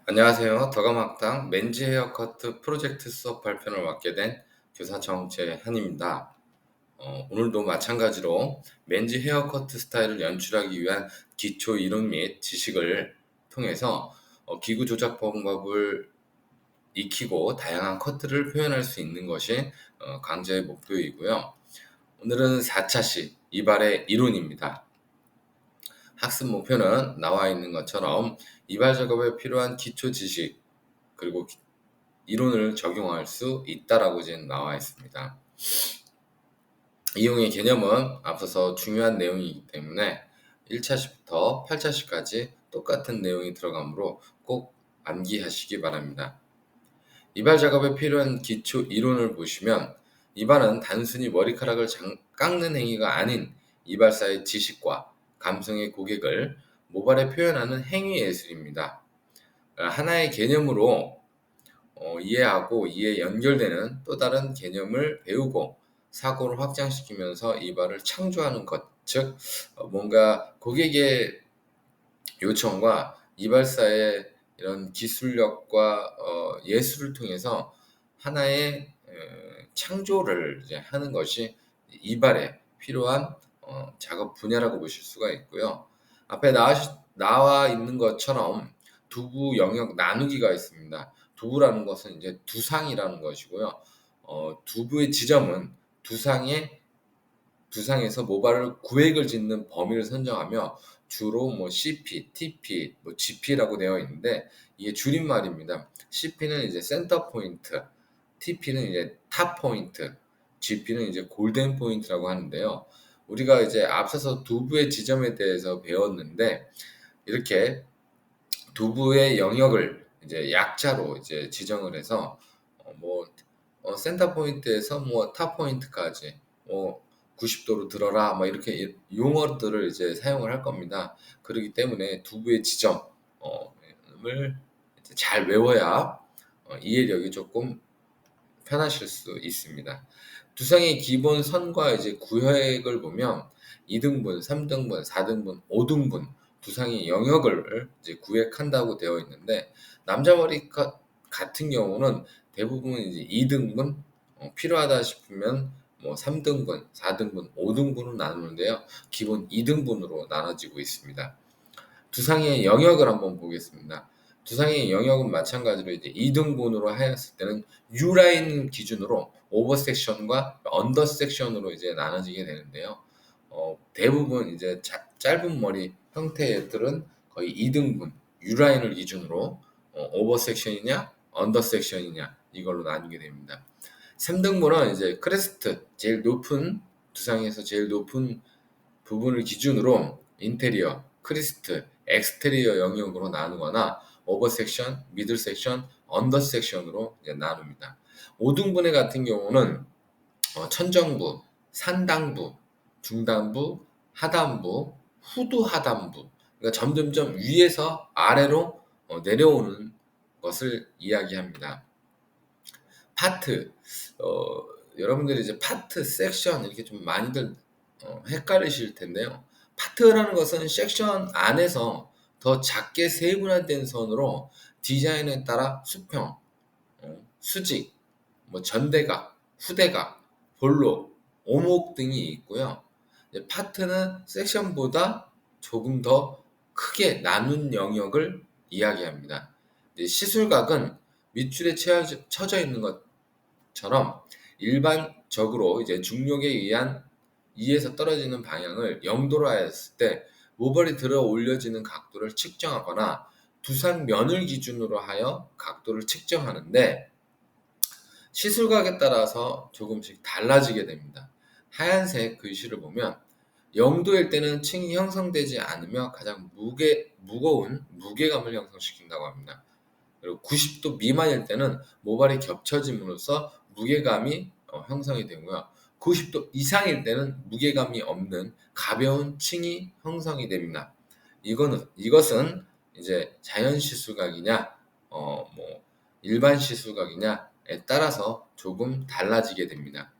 안녕하세요. 더가막당 맨즈 헤어커트 프로젝트 수업 발표를 맡게 된 교사 정채한입니다. 오늘도 마찬가지로 맨즈 헤어커트 스타일을 연출하기 위한 기초 이론 및 지식을 통해서 기구 조작 방법을 익히고 다양한 커트를 표현할 수 있는 것이 강좌의 목표이고요. 오늘은 4차시 이발의 이론입니다. 학습 목표는 나와 있는 것처럼 이발 작업에 필요한 기초 지식 그리고 이론을 적용할 수 있다라고 지금 나와 있습니다. 이용의 개념은 앞서서 중요한 내용이기 때문에 1차시부터 8차시까지 똑같은 내용이 들어가므로 꼭 암기하시기 바랍니다. 이발 작업에 필요한 기초 이론을 보시면 이발은 단순히 머리카락을 깎는 행위가 아닌 이발사의 지식과 감성의 고객을 모발에 표현하는 행위 예술입니다. 하나의 개념으로 이해하고 이에 연결되는 또 다른 개념을 배우고 사고를 확장시키면서 이발을 창조하는 것, 즉 뭔가 고객의 요청과 이발사의 이런 기술력과 예술을 통해서 하나의 창조를 이제 하는 것이 이발에 필요한 작업 분야라고 보실 수가 있고요. 앞에 나와 있는 것처럼 두부 영역 나누기가 있습니다. 두부라는 것은 이제 두상이라는 것이고요. 두부의 지점은 두상에서 모발을 구획을 짓는 범위를 선정하며 주로 CP, TP, GP라고 되어 있는데 이게 줄임말입니다. CP는 이제 센터 포인트, TP는 이제 탑 포인트, GP는 이제 골든 포인트라고 하는데요. 우리가 이제 앞서서 두부의 지점에 대해서 배웠는데 이렇게 두부의 영역을 이제 약자로 이제 지정을 해서 센터 포인트에서 탑 포인트까지 90도로 들어라 이렇게 용어들을 이제 사용을 할 겁니다. 그렇기 때문에 두부의 지점을 잘 외워야 이해력이 조금 편하실 수 있습니다. 두상의 기본 선과 이제 구획을 보면 2등분, 3등분, 4등분, 5등분 두상의 영역을 이제 구획한다고 되어 있는데 남자 머리 같은 경우는 대부분 이제 2등분 필요하다 싶으면 3등분, 4등분, 5등분으로 나누는데요. 기본 2등분으로 나눠지고 있습니다. 두상의 영역을 한번 보겠습니다. 두상의 영역은 마찬가지로 이제 2등분으로 하였을 때는 U라인 기준으로 오버 섹션과 언더 섹션으로 이제 나눠지게 되는데요. 대부분 이제 짧은 머리 형태들은 거의 2등분 U라인을 기준으로 오버 섹션이냐 언더 섹션이냐 이걸로 나뉘게 됩니다. 3등분은 이제 크레스트 두상에서 제일 높은 부분을 기준으로 인테리어, 크리스트, 엑스테리어 영역으로 나누거나 오버 섹션, 미들 섹션, 언더 섹션으로 이제 나눕니다. 5등분의 같은 경우는 천정부, 산당부, 중단부, 하단부, 후두 하단부. 그러니까 점점점 위에서 아래로 내려오는 것을 이야기합니다. 파트, 여러분들이 이제 파트, 섹션 이렇게 좀 많이들 헷갈리실 텐데요. 파트라는 것은 섹션 안에서 더 작게 세분화된 선으로 디자인에 따라 수평, 수직, 전대각, 후대각, 볼록, 오목 등이 있고요. 파트는 섹션보다 조금 더 크게 나눈 영역을 이야기합니다. 시술각은 밑줄에 쳐져 있는 것처럼 일반적으로 이제 중력에 의한 2에서 떨어지는 방향을 0도로 하였을 때 모발이 들어 올려지는 각도를 측정하거나 두상면을 기준으로 하여 각도를 측정하는데 시술각에 따라서 조금씩 달라지게 됩니다. 하얀색 글씨를 보면 0도일 때는 층이 형성되지 않으며 가장 무거운 무게감을 형성시킨다고 합니다. 그리고 90도 미만일 때는 모발이 겹쳐짐으로써 무게감이 형성이 되고요. 90도 이상일 때는 무게감이 없는 가벼운 층이 형성이 됩니다. 이것은 이제 자연 시술각이냐, 일반 시술각이냐에 따라서 조금 달라지게 됩니다.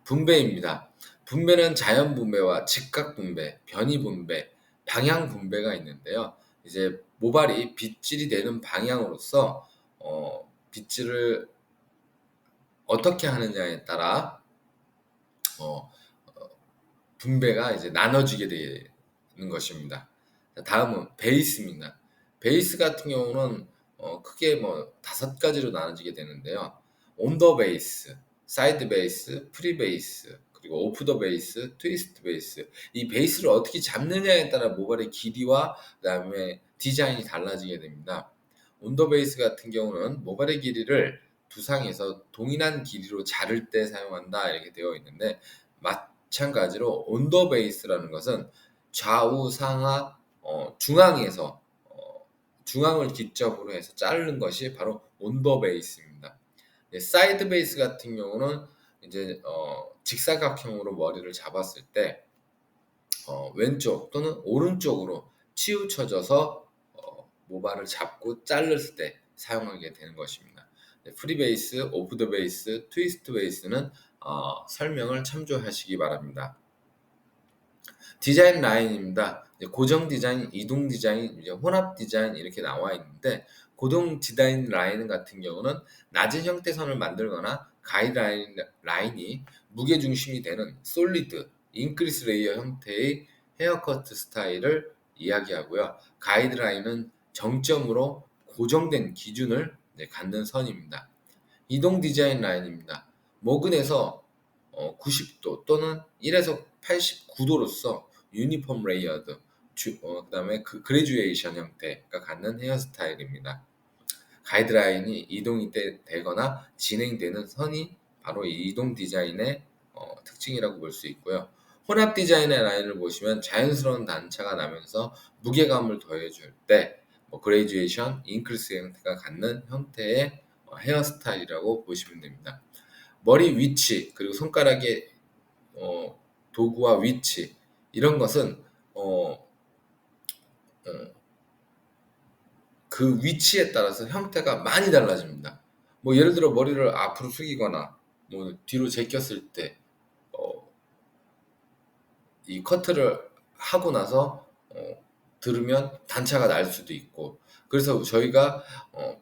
분배입니다. 분배는 자연 분배와 직각 분배, 변이 분배, 방향 분배가 있는데요. 이제 모발이 빗질이 되는 방향으로서 빗질을 어떻게 하느냐에 따라 어 분배가 이제 나눠지게 되는 것입니다. 다음은 베이스입니다. 베이스 같은 경우는 크게 뭐 5가지로 나눠지게 되는데요. 온 더 베이스, 사이드 베이스, 프리 베이스, 그리고 오프 더 베이스, 트위스트 베이스. 이 베이스를 어떻게 잡느냐에 따라 모발의 길이와 그다음에 디자인이 달라지게 됩니다. 온 더 베이스 같은 경우는 모발의 길이를 두상에서 동일한 길이로 자를 때 사용한다 이렇게 되어 있는데, 마찬가지로 온 더 베이스라는 것은 좌우 상하 중앙에서 중앙을 기점으로 해서 자르는 것이 바로 온 더 베이스입니다. 사이드 베이스 같은 경우는 이제 직사각형으로 머리를 잡았을 때 왼쪽 또는 오른쪽으로 치우쳐져서 모발을 잡고 자를 때 사용하게 되는 것입니다. 프리 베이스, 오프 더 베이스, 트위스트 베이스는 설명을 참조하시기 바랍니다. 디자인 라인입니다. 고정 디자인, 이동 디자인, 이제 혼합 디자인 이렇게 나와 있는데, 고정 디자인 라인 같은 경우는 낮은 형태선을 만들거나 가이드라인이 무게중심이 되는 솔리드, 인크리스 레이어 형태의 헤어커트 스타일을 이야기하고요. 가이드라인은 정점으로 고정된 기준을 갖는 선입니다. 이동 디자인 라인입니다. 모근에서 90도 또는 1에서 89도로서 유니폼 레이어드, 그다음에 그레듀에이션 형태가 갖는 헤어스타일입니다. 가이드라인이 이동이 되거나 진행되는 선이 바로 이 이동 디자인의 특징이라고 볼 수 있고요. 혼합 디자인의 라인을 보시면 자연스러운 단차가 나면서 무게감을 더해줄 때 그레듀에이션, 인크리스 형태가 갖는 형태의 헤어스타일이라고 보시면 됩니다. 머리 위치 그리고 손가락의 도구와 위치, 이런 것은 그 위치에 따라서 형태가 많이 달라집니다. 뭐 예를 들어 머리를 앞으로 숙이거나 뭐 뒤로 제꼈을 때 이 커트를 하고 나서 들으면 단차가 날 수도 있고, 그래서 저희가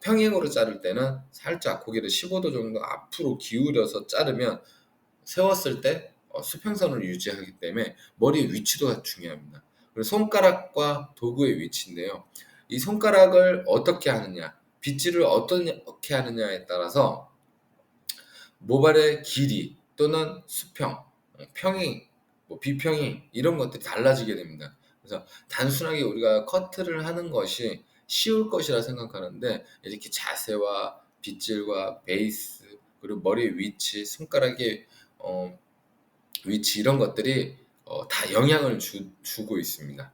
평행으로 자를 때는 살짝 고개를 15도 정도 앞으로 기울여서 자르면 세웠을 때 수평선을 유지하기 때문에 머리의 위치도 중요합니다. 그리고 손가락과 도구의 위치인데요. 이 손가락을 어떻게 하느냐, 빗질을 어떻게 하느냐에 따라서 모발의 길이 또는 수평, 평행, 비평행 이런 것들이 달라지게 됩니다. 그래서 단순하게 우리가 커트를 하는 것이 쉬울 것이라 생각하는데, 이렇게 자세와 빗질과 베이스 그리고 머리의 위치, 손가락의 위치, 이런 것들이 다 영향을 주고 있습니다.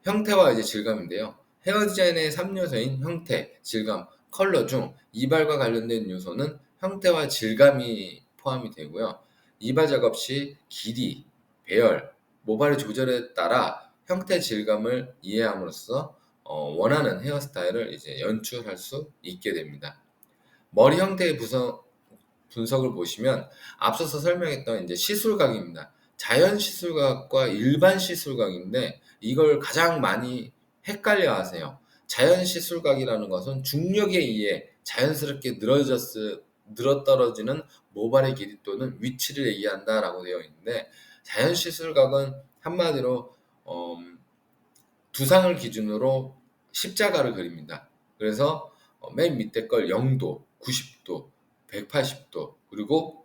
형태와 이제 질감인데요. 헤어 디자인의 3요소인 형태, 질감, 컬러 중 이발과 관련된 요소는 형태와 질감이 포함이 되고요. 이발 작업 시 길이, 배열, 모발의 조절에 따라 형태, 질감을 이해함으로써 원하는 헤어스타일을 이제 연출할 수 있게 됩니다. 머리 형태의 분석을 보시면 앞서서 설명했던 이제 시술각입니다. 자연 시술각과 일반 시술각인데 이걸 가장 많이 헷갈려 하세요. 자연 시술각이라는 것은 중력에 의해 자연스럽게 늘어떨어지는 모발의 길이 또는 위치를 얘기한다라고 되어 있는데, 자연 시술각은 한마디로 두상을 기준으로 십자가를 그립니다. 그래서 맨 밑에 걸 0도, 90도, 180도, 그리고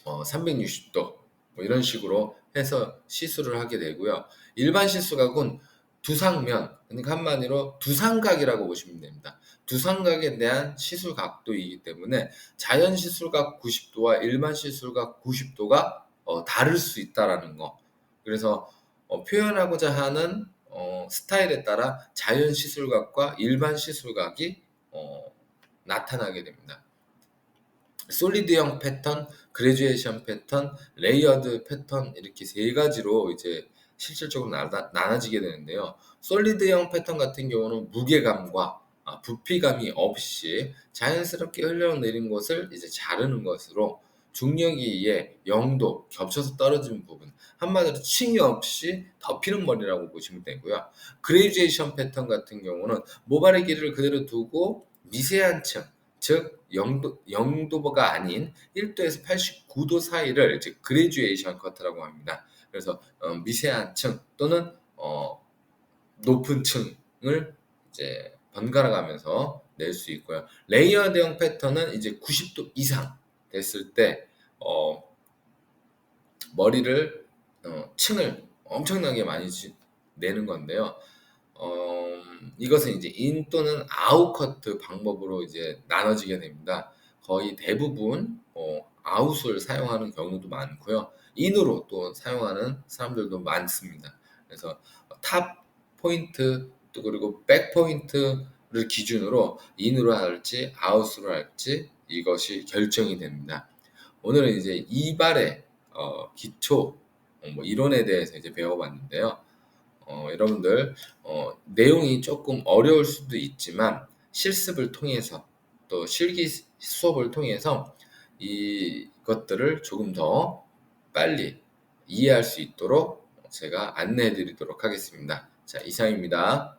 360도 이런 식으로 해서 시술을 하게 되고요. 일반 시술각은 두상면, 그러니까 한마디로 두상각이라고 보시면 됩니다. 두상각에 대한 시술각도이기 때문에 자연 시술각 90도와 일반 시술각 90도가 다를 수 있다라는 거. 그래서 표현하고자 하는 스타일에 따라 자연 시술각과 일반 시술각이 나타나게 됩니다. 솔리드형 패턴, 그레듀에이션 패턴, 레이어드 패턴, 이렇게 3가지로 이제 실질적으로 나눠지게 되는데요. 솔리드형 패턴 같은 경우는 무게감과 부피감이 없이 자연스럽게 흘러내린 것을 이제 자르는 것으로, 중력이 0도 겹쳐서 떨어지는 부분, 한마디로 층이 없이 덮이는 머리라고 보시면 되고요. 그레듀에이션 패턴 같은 경우는 모발의 길이를 그대로 두고 미세한 층, 즉 0도가 아닌 1도에서 89도 사이를 이제 그레듀에이션 커트라고 합니다. 그래서 미세한 층 또는 높은 층을 이제 번갈아 가면서 낼 수 있고요. 레이어드형 패턴은 이제 90도 이상 됐을 때 머리를 층을 엄청나게 많이 내는 건데요. 이것은 이제 인 또는 아웃 커트 방법으로 이제 나눠지게 됩니다. 거의 대부분 아웃을 사용하는 경우도 많고요. 인으로 또 사용하는 사람들도 많습니다. 그래서 탑 포인트 또 그리고 백 포인트를 기준으로 인으로 할지 아웃으로 할지 이것이 결정이 됩니다. 오늘은 이제 이발의 기초 뭐 이론에 대해서 이제 배워봤는데요. 여러분들 내용이 조금 어려울 수도 있지만 실습을 통해서 또 실기 수업을 통해서 이것들을 조금 더 빨리 이해할 수 있도록 제가 안내해 드리도록 하겠습니다. 자, 이상입니다.